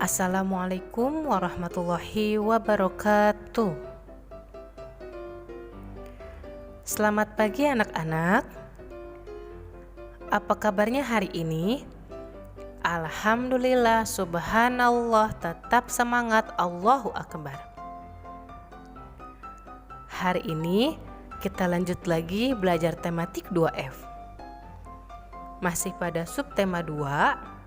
Assalamualaikum warahmatullahi wabarakatuh. Selamat pagi anak-anak. Apa kabarnya hari ini? Alhamdulillah, subhanallah, tetap semangat, Allahu Akbar. Hari ini kita lanjut lagi belajar tematik 2F. Masih pada subtema 2.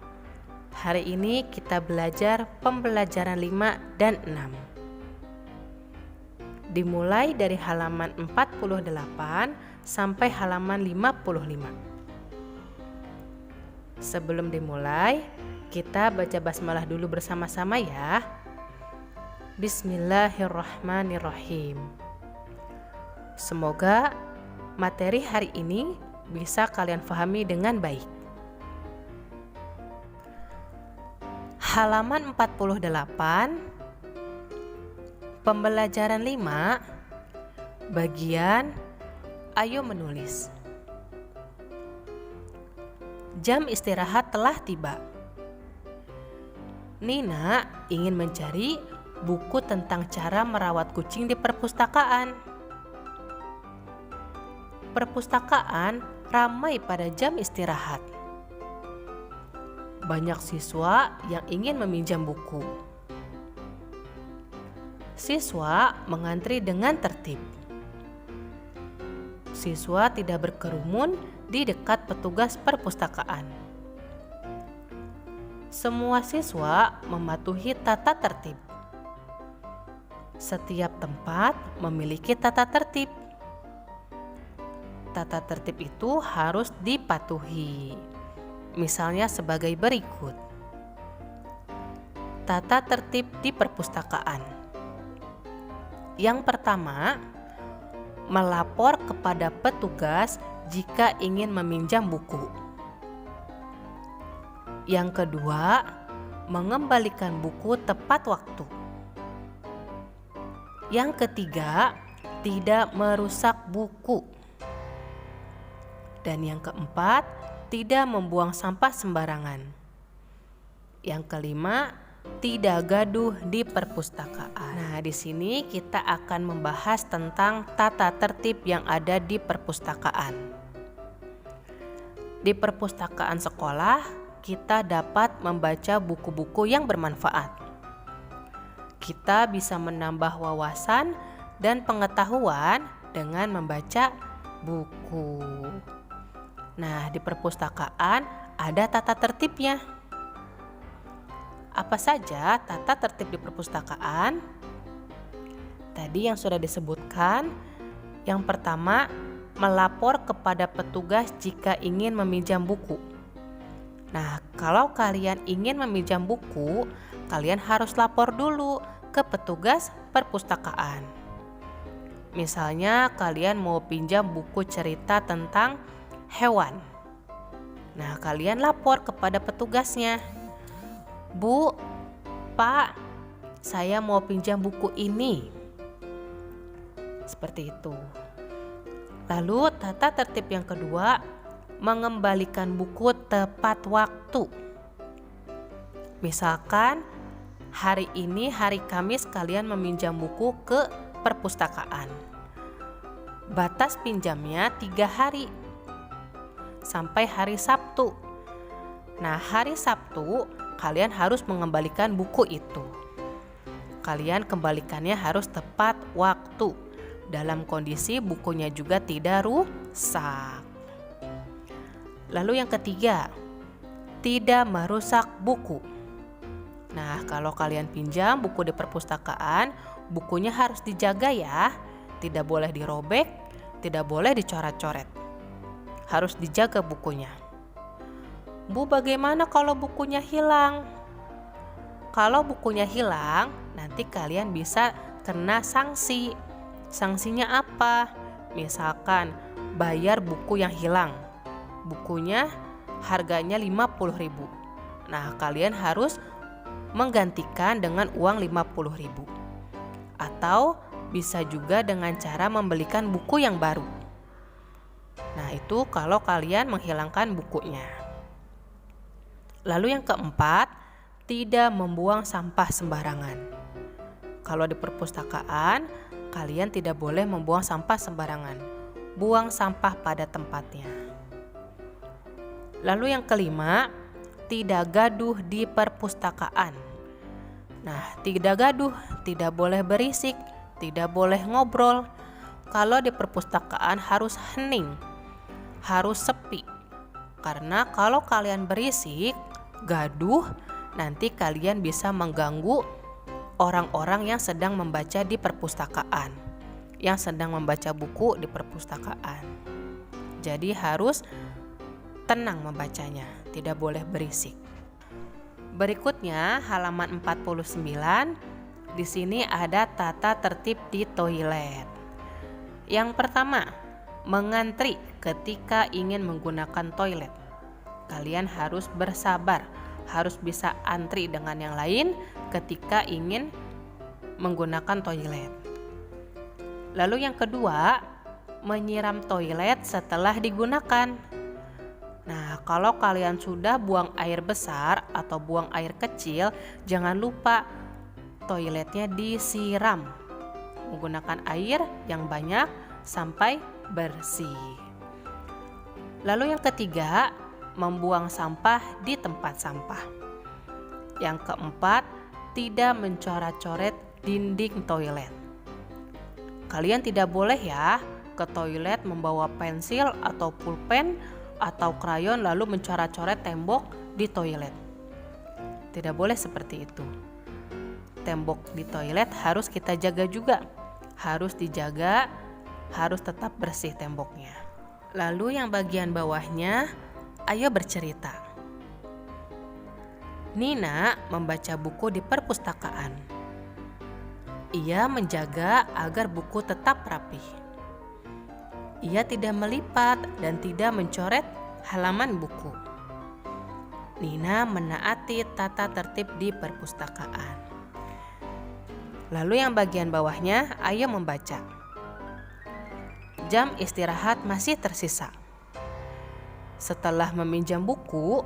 Hari ini kita belajar pembelajaran 5 dan 6. Dimulai dari halaman 48 sampai halaman 55. Sebelum dimulai, kita baca basmalah dulu bersama-sama ya. Bismillahirrahmanirrahim. Semoga materi hari ini bisa kalian pahami dengan baik. Halaman 48, pembelajaran 5, bagian ayo menulis. Jam istirahat telah tiba. Nina ingin mencari buku tentang cara merawat kucing di perpustakaan. Perpustakaan ramai pada jam istirahat. Banyak siswa yang ingin meminjam buku. Siswa mengantri dengan tertib. Siswa tidak berkerumun di dekat petugas perpustakaan. Semua siswa mematuhi tata tertib. Setiap tempat memiliki tata tertib. Tata tertib itu harus dipatuhi. Misalnya sebagai berikut. Tata tertib di perpustakaan. Yang pertama, melapor kepada petugas jika ingin meminjam buku. Yang kedua, mengembalikan buku tepat waktu. Yang ketiga, tidak merusak buku. Dan yang keempat, tidak membuang sampah sembarangan. Yang kelima, tidak gaduh di perpustakaan. Nah, di sini kita akan membahas tentang tata tertib yang ada di perpustakaan. Di perpustakaan sekolah, kita dapat membaca buku-buku yang bermanfaat. Kita bisa menambah wawasan dan pengetahuan dengan membaca buku. Nah, di perpustakaan ada tata tertibnya. Apa saja tata tertib di perpustakaan? Tadi yang sudah disebutkan. Yang pertama, melapor kepada petugas jika ingin meminjam buku. Nah, kalau kalian ingin meminjam buku, kalian harus lapor dulu ke petugas perpustakaan. Misalnya kalian mau pinjam buku cerita tentang hewan. Nah, kalian lapor kepada petugasnya. Bu, Pak, saya mau pinjam buku ini. Seperti itu. Lalu tata tertib yang kedua, mengembalikan buku tepat waktu. Misalkan hari ini hari Kamis kalian meminjam buku ke perpustakaan. Batas pinjamnya 3 hari. Sampai hari Sabtu. Nah, hari Sabtu kalian harus mengembalikan buku itu. Kalian kembalikannya harus tepat waktu. Dalam kondisi bukunya juga tidak rusak. Lalu yang ketiga, tidak merusak buku. Nah, kalau kalian pinjam buku di perpustakaan, bukunya harus dijaga ya. Tidak boleh dirobek, tidak boleh dicoret-coret. Harus dijaga bukunya. Bu, bagaimana kalau bukunya hilang? Kalau bukunya hilang, nanti kalian bisa kena sanksi. Sanksinya apa? Misalkan bayar buku yang hilang. Bukunya harganya 50.000. Nah, kalian harus menggantikan dengan uang 50.000. Atau bisa juga dengan cara membelikan buku yang baru. Nah, itu kalau kalian menghilangkan bukunya. Lalu yang keempat, tidak membuang sampah sembarangan. Kalau di perpustakaan, kalian tidak boleh membuang sampah sembarangan. Buang sampah pada tempatnya. Lalu yang kelima, tidak gaduh di perpustakaan. Nah, tidak gaduh, tidak boleh berisik, tidak boleh ngobrol. Kalau di perpustakaan harus hening, harus sepi. Karena kalau kalian berisik, gaduh, nanti kalian bisa mengganggu orang-orang yang sedang membaca di perpustakaan, yang sedang membaca buku di perpustakaan. Jadi harus tenang membacanya, tidak boleh berisik. Berikutnya halaman 49. Di sini ada tata tertib di toilet. Yang pertama, mengantri ketika ingin menggunakan toilet. Kalian harus bersabar, harus bisa antri dengan yang lain ketika ingin menggunakan toilet. Lalu yang kedua, menyiram toilet setelah digunakan. Nah, kalau kalian sudah buang air besar atau buang air kecil, jangan lupa toiletnya disiram menggunakan air yang banyak sampai bersih. Lalu yang ketiga, membuang sampah di tempat sampah. Yang keempat, tidak mencoret-coret dinding toilet. Kalian tidak boleh ya ke toilet membawa pensil atau pulpen atau krayon lalu mencoret-coret tembok di toilet. Tidak boleh seperti itu. Tembok di toilet harus kita jaga juga. Harus dijaga, harus tetap bersih temboknya. Lalu yang bagian bawahnya, ayo bercerita. Nina membaca buku di perpustakaan. Ia menjaga agar buku tetap rapi. Ia tidak melipat dan tidak mencoret halaman buku. Nina menaati tata tertib di perpustakaan. Lalu yang bagian bawahnya, ayo membaca. Jam istirahat masih tersisa. Setelah meminjam buku,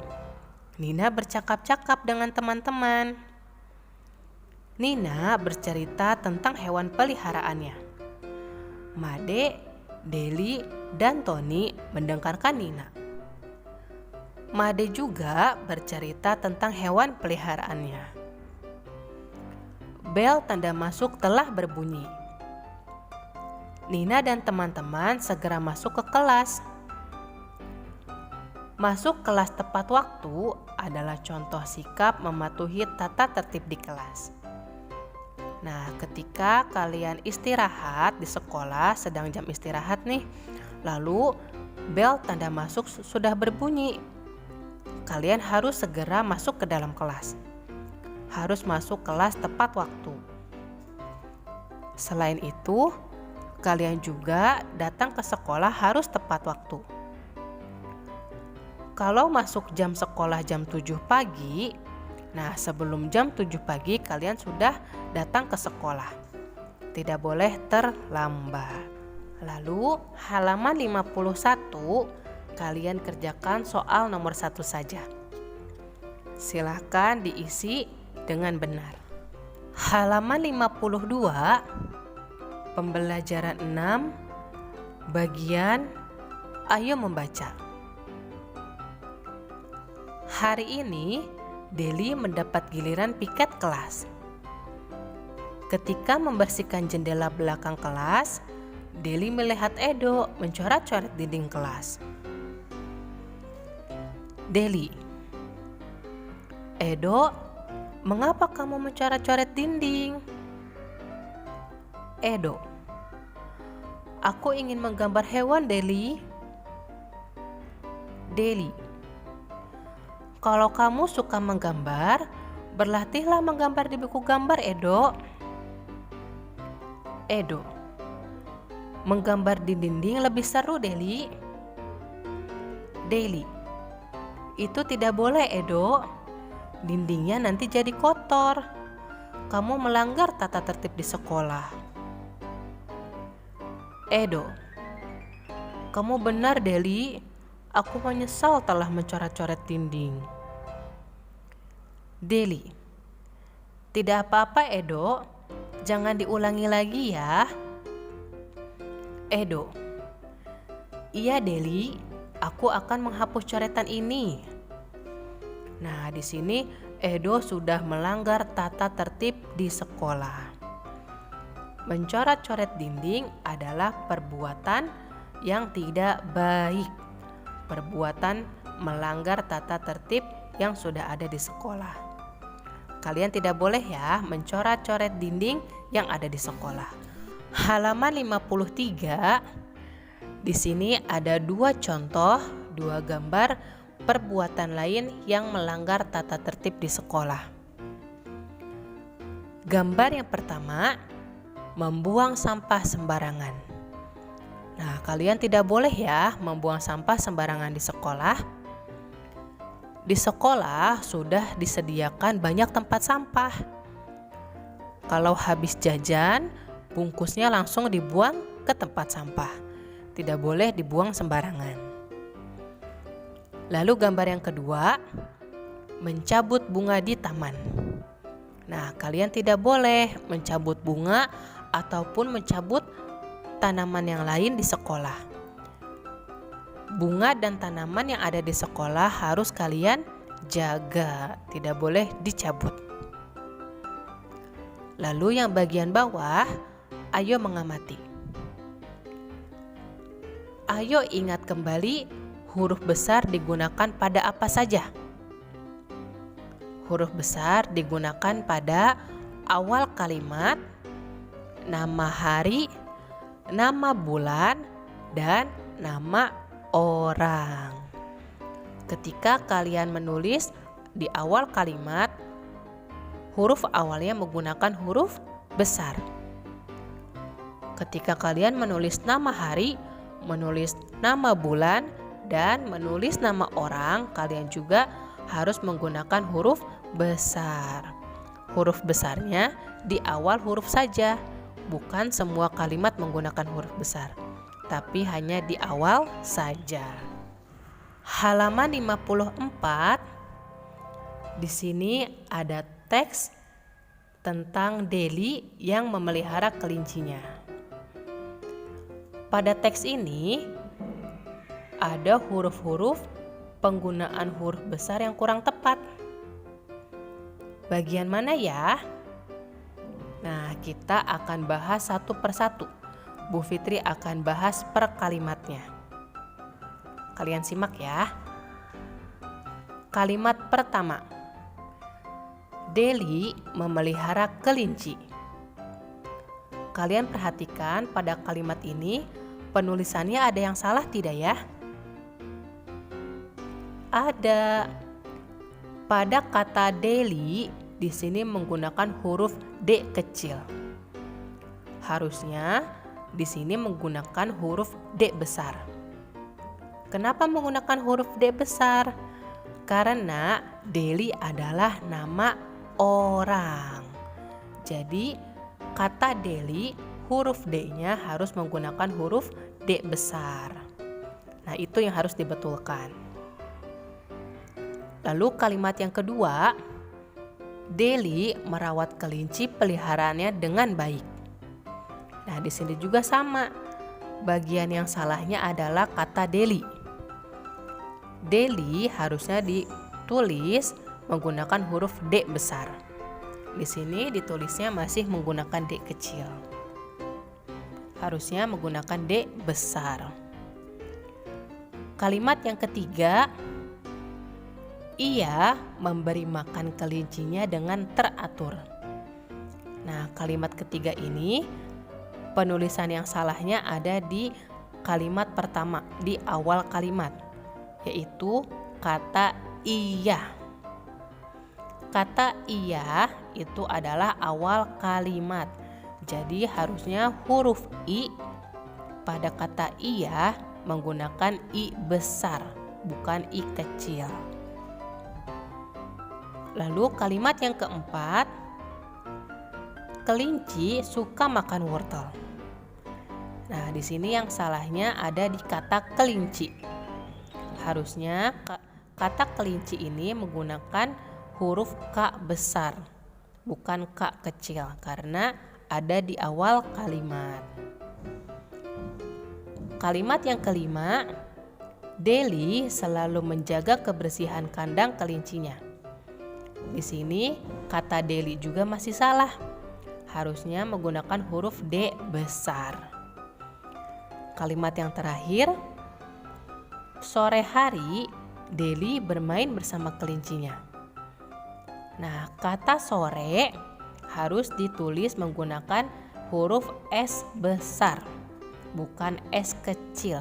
Nina bercakap-cakap dengan teman-teman. Nina bercerita tentang hewan peliharaannya. Made, Deli, dan Tony mendengarkan Nina. Made juga bercerita tentang hewan peliharaannya. Bel tanda masuk telah berbunyi. Nina dan teman-teman segera masuk ke kelas. Masuk kelas tepat waktu adalah contoh sikap mematuhi tata tertib di kelas. Nah, ketika kalian istirahat di sekolah, sedang jam istirahat nih, lalu bel tanda masuk sudah berbunyi. Kalian harus segera masuk ke dalam kelas. Harus masuk kelas tepat waktu. Selain itu, kalian juga datang ke sekolah harus tepat waktu. Kalau masuk jam sekolah jam 7 pagi, nah sebelum jam 7 pagi kalian sudah datang ke sekolah. Tidak boleh terlambat. Lalu halaman 51, kalian kerjakan soal nomor 1 saja. Silakan diisi dengan benar. Halaman 52, pembelajaran 6, bagian ayo membaca. Hari ini Deli mendapat giliran piket kelas. Ketika membersihkan jendela belakang kelas, Deli melihat Edo mencoret-coret dinding kelas. Deli, Edo, mengapa kamu mencoret-coret dinding? Edo, aku ingin menggambar hewan, Deli. Deli, kalau kamu suka menggambar, berlatihlah menggambar di buku gambar, Edo. Edo, menggambar di dinding lebih seru, Deli. Deli, itu tidak boleh, Edo. Dindingnya nanti jadi kotor. Kamu melanggar tata tertib di sekolah. Edo, kamu benar, Deli. Aku menyesal telah mencoret-coret dinding. Deli. Tidak apa-apa, Edo. Jangan diulangi lagi ya. Edo. Iya, Deli. Aku akan menghapus coretan ini. Nah, di sini Edo sudah melanggar tata tertib di sekolah. Mencoret-coret dinding adalah perbuatan yang tidak baik. Perbuatan melanggar tata tertib yang sudah ada di sekolah. Kalian tidak boleh ya mencoret-coret dinding yang ada di sekolah. Halaman 53. Di sini ada dua contoh, dua gambar perbuatan lain yang melanggar tata tertib di sekolah. Gambar yang pertama, membuang sampah sembarangan. Nah, kalian tidak boleh ya membuang sampah sembarangan di sekolah. Di sekolah sudah disediakan banyak tempat sampah. Kalau habis jajan, bungkusnya langsung dibuang ke tempat sampah. Tidak boleh dibuang sembarangan. Lalu gambar yang kedua, mencabut bunga di taman. Nah, kalian tidak boleh mencabut bunga ataupun mencabut tanaman yang lain di sekolah. Bunga dan tanaman yang ada di sekolah harus kalian jaga, tidak boleh dicabut. Lalu yang bagian bawah, ayo mengamati. Ayo ingat kembali huruf besar digunakan pada apa saja? Huruf besar digunakan pada awal kalimat, nama hari, nama bulan, dan nama orang. Ketika kalian menulis di awal kalimat, huruf awalnya menggunakan huruf besar. Ketika kalian menulis nama hari, menulis nama bulan, dan menulis nama orang, kalian juga harus menggunakan huruf besar. Huruf besarnya di awal huruf saja, bukan semua kalimat menggunakan huruf besar, tapi hanya di awal saja. Halaman 54. Di sini ada teks tentang Deli yang memelihara kelincinya. Pada teks ini ada huruf-huruf penggunaan huruf besar yang kurang tepat. Bagian mana ya? Nah, kita akan bahas satu persatu. Bu Fitri akan bahas per kalimatnya. Kalian simak ya. Kalimat pertama, Deli memelihara kelinci. Kalian perhatikan pada kalimat ini, penulisannya ada yang salah tidak ya? Ada. Pada kata Deli di sini menggunakan huruf D kecil. Harusnya di sini menggunakan huruf D besar. Kenapa menggunakan huruf D besar? Karena Deli adalah nama orang. Jadi kata Deli, huruf D-nya harus menggunakan huruf D besar. Nah, itu yang harus dibetulkan. Lalu kalimat yang kedua, Deli merawat kelinci peliharaannya dengan baik. Nah, di sini juga sama. Bagian yang salahnya adalah kata Deli. Deli harusnya ditulis menggunakan huruf D besar. Di sini ditulisnya masih menggunakan D kecil. Harusnya menggunakan D besar. Kalimat yang ketiga, ia memberi makan kelincinya dengan teratur. Nah, kalimat ketiga ini penulisan yang salahnya ada di kalimat pertama, di awal kalimat, yaitu kata iya. Kata iya itu adalah awal kalimat. Jadi harusnya huruf I pada kata iya menggunakan I besar, bukan I kecil. Lalu kalimat yang keempat, kelinci suka makan wortel. Nah, di sini yang salahnya ada di kata kelinci. Harusnya kata kelinci ini menggunakan huruf K besar, bukan K kecil, karena ada di awal kalimat. Kalimat yang kelima, Deli selalu menjaga kebersihan kandang kelincinya. Di sini kata Deli juga masih salah. Harusnya menggunakan huruf D besar. Kalimat yang terakhir, sore hari Deli bermain bersama kelincinya. Nah, kata sore harus ditulis menggunakan huruf S besar, bukan S kecil,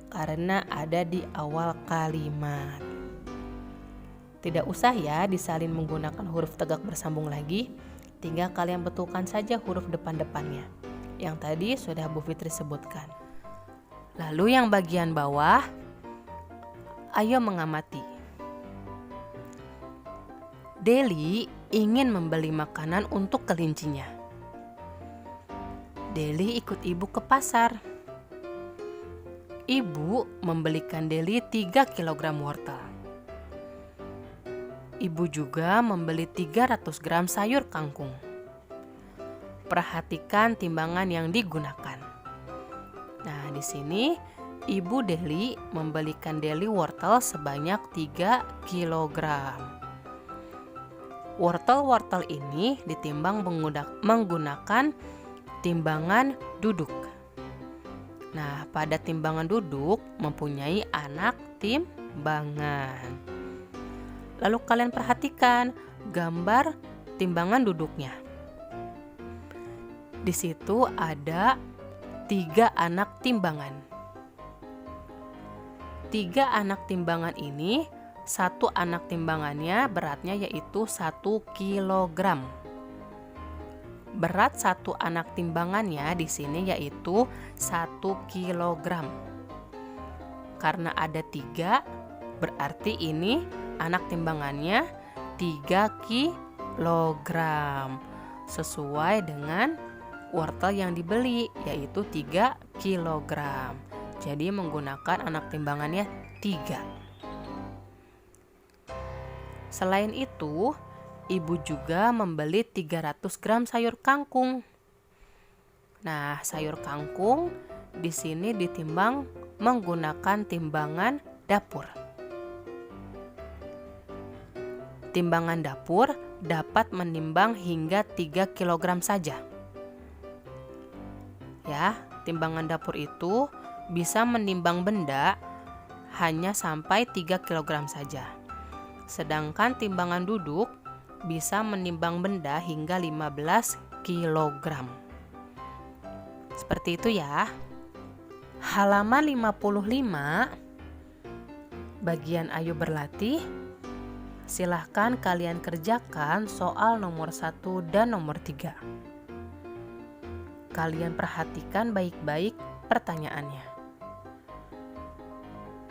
karena ada di awal kalimat. Tidak usah ya disalin menggunakan huruf tegak bersambung lagi, tinggal kalian betulkan saja huruf depan-depannya, yang tadi sudah Bu Fitri sebutkan. Lalu yang bagian bawah, ayo mengamati. Deli ingin membeli makanan untuk kelincinya. Deli ikut ibu ke pasar. Ibu membelikan Deli 3 kg wortel. Ibu juga membeli 300 gram sayur kangkung. Perhatikan timbangan yang digunakan. Nah, di sini Ibu Deli membelikan Deli wortel sebanyak 3 kg. Wortel-wortel ini ditimbang menggunakan timbangan duduk. Nah, pada timbangan duduk mempunyai anak timbangan. Lalu kalian perhatikan gambar timbangan duduknya. Di situ ada 3 anak timbangan. 3 anak timbangan ini, satu anak timbangannya beratnya yaitu 1 kg. Berat satu anak timbangannya di sini yaitu 1 kg. Karena ada 3, berarti ini anak timbangannya 3 kg. Sesuai dengan wortel yang dibeli yaitu 3 kg. Jadi menggunakan anak timbangannya 3. Selain itu, ibu juga membeli 300 gram sayur kangkung. Nah, sayur kangkung di sini ditimbang menggunakan timbangan dapur. Timbangan dapur dapat menimbang hingga 3 kg saja. Ya, timbangan dapur itu bisa menimbang benda hanya sampai 3 kg saja. Sedangkan timbangan duduk bisa menimbang benda hingga 15 kg. Seperti itu ya. Halaman 55, bagian ayo berlatih. Silahkan kalian kerjakan soal nomor 1 dan nomor 3. Kalian perhatikan baik-baik pertanyaannya.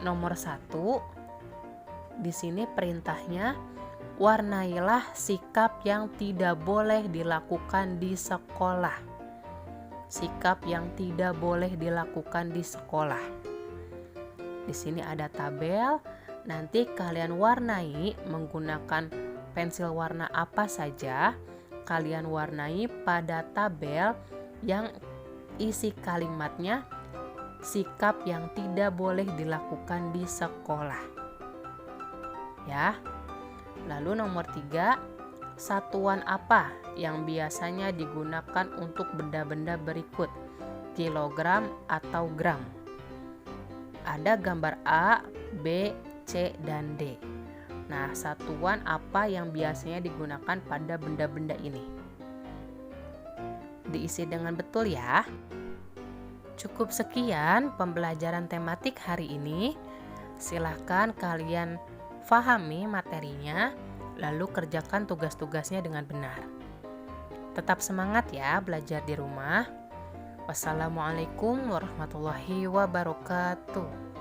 Nomor 1, di sini perintahnya, warnailah sikap yang tidak boleh dilakukan di sekolah. Sikap yang tidak boleh dilakukan di sekolah. Di sini ada tabel, nanti kalian warnai menggunakan pensil warna apa saja. Kalian warnai pada tabel yang isi kalimatnya sikap yang tidak boleh dilakukan di sekolah. Ya. Lalu nomor 3, satuan apa yang biasanya digunakan untuk benda-benda berikut? Kilogram atau gram? Ada gambar A, B, C, dan D. Nah, satuan apa yang biasanya digunakan pada benda-benda ini? Diisi dengan betul ya. Cukup sekian pembelajaran tematik hari ini. Silahkan kalian fahami materinya, lalu kerjakan tugas-tugasnya dengan benar. Tetap semangat ya belajar di rumah. Wassalamualaikum warahmatullahi wabarakatuh.